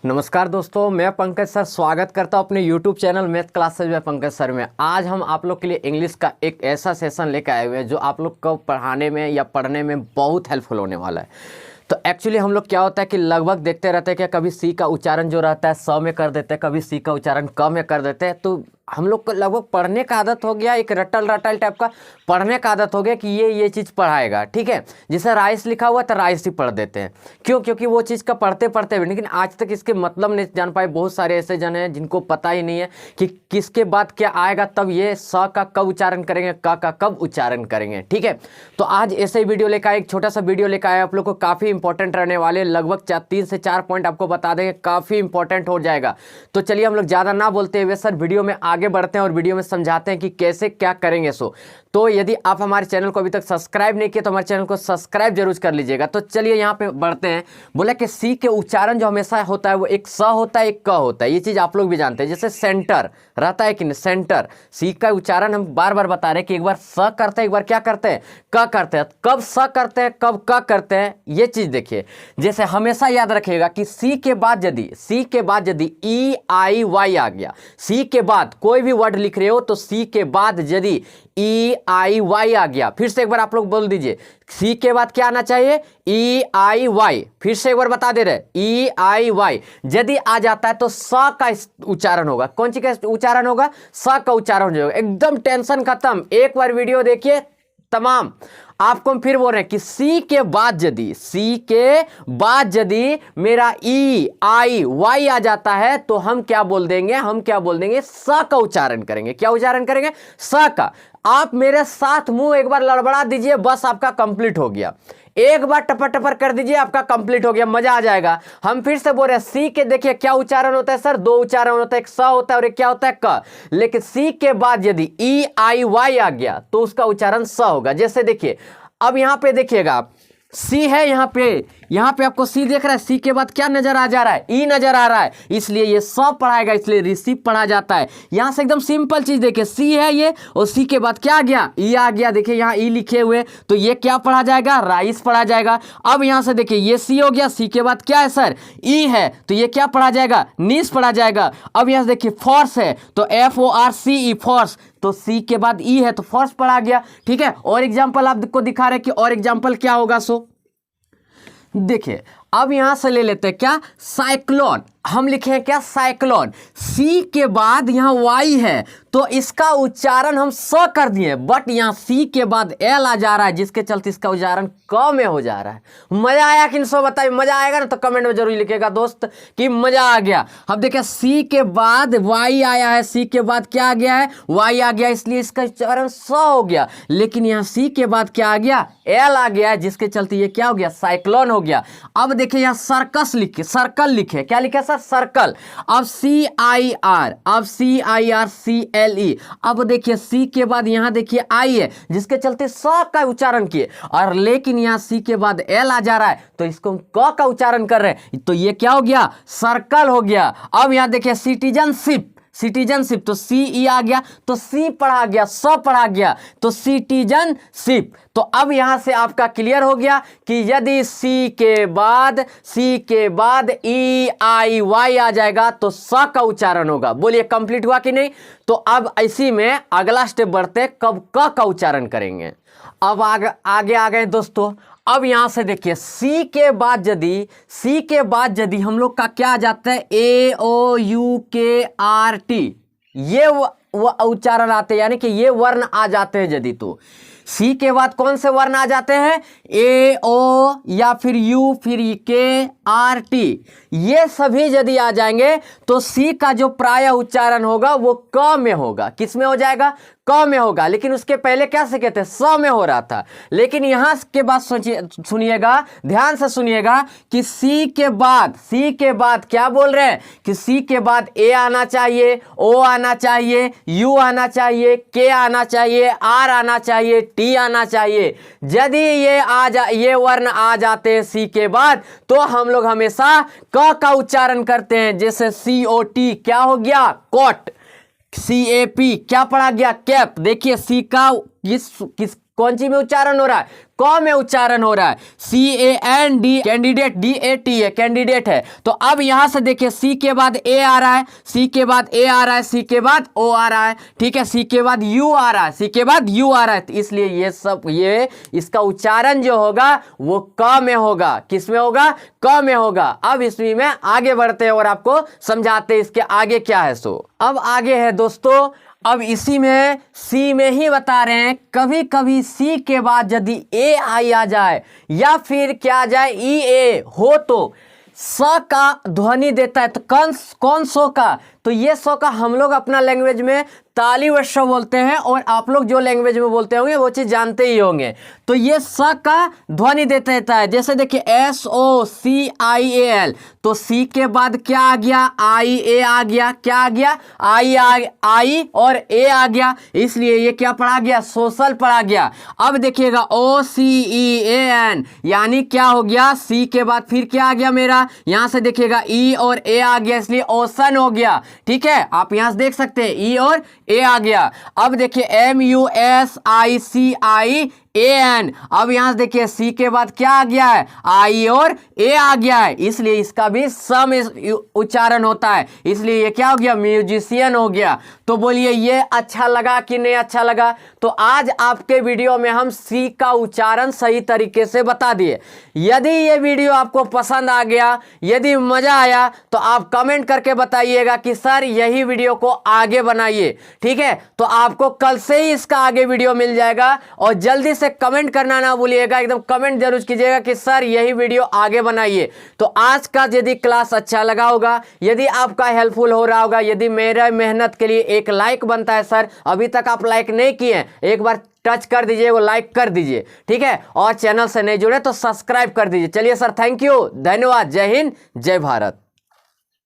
नमस्कार दोस्तों, मैं पंकज सर स्वागत करता हूं अपने YouTube चैनल मैथ क्लासेज में पंकज सर में। आज हम आप लोग के लिए इंग्लिश का एक ऐसा सेशन लेकर आए हुए हैं जो आप लोग को पढ़ाने में या पढ़ने में बहुत हेल्पफुल होने वाला है। तो एक्चुअली हम लोग क्या होता है कि लगभग देखते रहते हैं कि कभी सी का उच्चारण जो रहता है स में कर देते हैं, कभी सी का उच्चारण क में कर देते हैं। तो हम लोग को लगभग पढ़ने का आदत हो गया, एक रटल रटल टाइप का पढ़ने का आदत हो गया कि ये चीज़ पढ़ाएगा, ठीक है। जैसे राइस लिखा हुआ तो राइस ही पढ़ देते हैं। क्यों? क्योंकि वो चीज़ का पढ़ते पढ़ते भी, लेकिन आज तक इसके मतलब नहीं जान पाए। बहुत सारे ऐसे जन हैं जिनको पता ही नहीं है कि किसके बाद क्या आएगा, तब ये स का कब उच्चारण करेंगे, क का कब उच्चारण करेंगे, ठीक है। तो आज ऐसे ही वीडियो लेकर आए, एक छोटा सा वीडियो लेकर आए आप लोग को, काफ़ी इंपॉर्टेंट रहने वाले। लगभग 3 से 4 पॉइंट आपको बता देंगे, काफ़ी इंपॉर्टेंट हो जाएगा। तो चलिए हम लोग ज़्यादा ना बोलते हुए सर वीडियो में आगे बढ़ते हैं और वीडियो में समझाते हैं कि कैसे क्या करेंगे। तो यदि आप हमारे चैनल को अभी तक सब्सक्राइब नहीं किए तो हमारे चैनल को सब्सक्राइब जरूर कर लीजिएगा। तो चलिए यहाँ पे बढ़ते हैं। बोला कि सी के उच्चारण जो हमेशा होता है वो एक स होता है, एक क होता है। ये चीज़ आप लोग भी जानते हैं। जैसे सेंटर रहता है कि नहीं, सेंटर, सी का उच्चारण हम बार बार बता रहे हैं कि एक बार स करते हैं, एक बार क्या करते हैं, क करते हैं। कब स करते हैं, कब क करते हैं, ये चीज़ देखिए। जैसे हमेशा याद रखिएगा कि सी के बाद यदि ई आई वाई आ गया, सी के बाद कोई भी वर्ड लिख रहे हो तो सी के बाद यदि ई आई वाई आ गया, फिर से एक बार आप लोग बोल दीजिए, सी के बाद क्या आना चाहिए, ई आई वाई। फिर से एक बार बता दे रहे, ई आई वाई यदि आ जाता है तो स का उच्चारण होगा। कौन सी का उच्चारण होगा? स का उच्चारण होगा। एकदम टेंशन खत्म। एक बार वीडियो देखिए तमाम। आपको हम फिर बोल रहे हैं कि सी के बाद यदि मेरा ई आई वाई आ जाता है तो हम क्या बोल देंगे, स का उच्चारण करेंगे। क्या उच्चारण करेंगे? स का। आप मेरे साथ मुंह एक बार लड़बड़ा दीजिए, बस आपका कंप्लीट हो गया। एक बार टपर टपर कर दीजिए, आपका कंप्लीट हो गया, मजा आ जाएगा। हम फिर से बोल रहे हैं, सी के देखिए क्या उच्चारण होता है सर, 2 उच्चारण होता है, एक स होता है और एक क्या होता है, क। लेकिन सी के बाद यदि ई आई वाई आ गया तो उसका उच्चारण स होगा। जैसे देखिए, अब यहां पे देखिएगा आप, सी है यहां पे आपको सी देख रहा है, सी के बाद क्या नजर आ जा रहा है, ई नजर आ रहा है, इसलिए ये सब पढ़ाएगा, इसलिए रिसीव पढ़ा जाता है। यहां से एकदम सिंपल चीज देखिए, सी है ये और सी के बाद क्या आ गया, ई आ गया। देखिए यहां ई लिखे हुए, तो ये क्या पढ़ा जाएगा, राइस पढ़ा जाएगा। अब यहां से देखिए ये सी हो गया, सी के बाद क्या है सर, ई है, तो ये क्या पढ़ा जाएगा, नीस पढ़ा जाएगा। अब यहां से देखिए फॉर्स है, तो FORCE फॉर्स, तो सी के बाद ई है तो फॉर्स पढ़ा गया, ठीक है। और एग्जाम्पल आपको दिखा रहे कि और एग्जाम्पल क्या होगा। देखिए अब यहां से ले लेते हैं क्या, साइक्लोन। हम लिखे हैं क्या, साइक्लोन। सी के बाद यहां वाई है तो इसका उच्चारण हम स कर दिए, बट यहां सी के बाद एल आ जा रहा है, जिसके चलते इसका उच्चारण क में हो जा रहा है। मजा आया कि नहीं, बताइए। मजा आएगा ना तो कमेंट में जरूर लिखिएगा दोस्त कि मजा आ गया। अब देखिए सी के बाद वाई आया है, सी के बाद क्या आ गया है, वाई आ गया, इसलिए इसका उच्चारण स हो गया। लेकिन यहां सी के बाद क्या आ गया, एल आ गया है, जिसके चलते ये क्या हो गया, साइक्लोन हो गया। अब देखिए यहां सर्कस लिखे, सर्कल लिखे, क्या लिखे सर, सर्कल। अब CIR, अब देखिए सी के बाद यहां देखिए आई है, जिसके चलते स का उच्चारण किए, और लेकिन यहां सी के बाद एल आ जा रहा है तो इसको हम क का उच्चारण कर रहे हैं, तो ये क्या हो गया, सर्कल हो गया। अब यहां देखिए सिटीजनशिप, तो सी ई आ गया तो सी पढ़ा गया, स पढ़ा गया, तो सिटीजनशिप। तो अब यहां से आपका क्लियर हो गया कि यदि सी के बाद ई आई वाई आ जाएगा तो स का उच्चारण होगा। बोलिए कंप्लीट हुआ कि नहीं। तो अब इसी में अगला स्टेप बढ़ते, कब क का उच्चारण करेंगे। अब आगे आ गए दोस्तों। अब यहां से देखिए सी के बाद यदि हम लोग का क्या आ जाता है, AOUKRT, ये वो उच्चारण आते हैं, यानी कि ये वर्ण आ जाते हैं यदि, तो सी के बाद कौन से वर्ण आ जाते हैं, AO या फिर U फिर KRT, ये सभी यदि आ जाएंगे तो सी का जो प्राय उच्चारण होगा वो क में होगा। किस में हो जाएगा, क में होगा। लेकिन उसके पहले क्या से कहते हैं, स में हो रहा था। लेकिन यहां के बाद सुनिएगा, ध्यान से सुनिएगा कि सी के बाद क्या बोल रहे हैं कि सी के बाद ए आना चाहिए, ओ आना चाहिए, यू आना चाहिए, के आना चाहिए, आर आना चाहिए, टी आना चाहिए। यदि ये वर्ण आ जाते हैं सी के बाद तो हम लोग हमेशा क का उच्चारण करते हैं। जैसे COT क्या हो गया, कोट। CAP क्या पढ़ा गया, कैप। देखिए सी का किस कौन सी में उच्चारण हो रहा है? क में उच्चारण हो रहा है। CAND कैंडिडेट, DAT है, कैंडिडेट है। तो अब यहां से देखिए C के बाद A आ रहा है, C के बाद A आ रहा है, C के बाद O आ रहा है, ठीक है, C के बाद U आ रहा है, C के बाद U आ रहा है। तो इसलिए ये इसका उच्चारण जो होगा वो क में होगा। किस में होगा? क में होगा। अब इसमें में आगे बढ़ते हैं और आपको समझाते हैं इसके आगे क्या है। सो अब आगे है दोस्तों, अब इसी में सी में ही बता रहे हैं, कभी कभी सी के बाद यदि ए आई आ जाए या फिर क्या आ जाए ई ए हो तो स का ध्वनि देता है। तो कौन सो का? तो ये सो का हम लोग अपना लैंग्वेज में ताली व श बोलते हैं और आप लोग जो लैंग्वेज में बोलते होंगे वो चीज़ जानते ही होंगे। तो ये स का ध्वनि देता रहता है। जैसे देखिए SOCIAL, तो सी के बाद क्या आ गया? IA आ गया। क्या आ गया? आई और ए आ गया, इसलिए ये क्या पढ़ा गया? सोशल पढ़ा गया। अब देखिएगा OCEAN, यानी क्या हो गया? सी के बाद फिर क्या आ गया मेरा? यहां से देखिएगा ई और ए आ गया, इसलिए ओशन हो गया। ठीक है, आप यहां से देख सकते हैं ई और ए आ गया। अब देखिए MUSICIAN, अब यहां से देखिए सी के बाद क्या आ गया है? आई और ए आ गया है, इसलिए इसका भी सम उच्चारण होता है, इसलिए ये क्या हो गया? म्यूजिशियन हो गया। तो बोलिए ये अच्छा लगा कि नहीं अच्छा लगा? तो आज आपके वीडियो में हम सी का उच्चारण सही तरीके से बता दिए। यदि ये वीडियो आपको पसंद आ गया, यदि मजा आया, तो आप कमेंट करके बताइएगा कि सर यही वीडियो को आगे बनाइए। ठीक है, तो आपको कल से ही इसका आगे वीडियो मिल जाएगा। और जल्दी से कमेंट करना ना भूलिएगा, एकदम कमेंट जरूर कीजिएगा कि सर यही वीडियो आगे बनाइए। तो आज का यदि क्लास अच्छा लगा होगा, यदि आपका हेल्पफुल हो रहा होगा, यदि मेरा मेहनत के लिए एक लाइक बनता है, सर अभी तक आप लाइक नहीं किए, एक बार टच कर दीजिए, वो लाइक कर दीजिए। ठीक है, और चैनल से नहीं जुड़े तो सब्सक्राइब कर दीजिए। चलिए सर, थैंक यू, धन्यवाद, जय हिंद, जय भारत।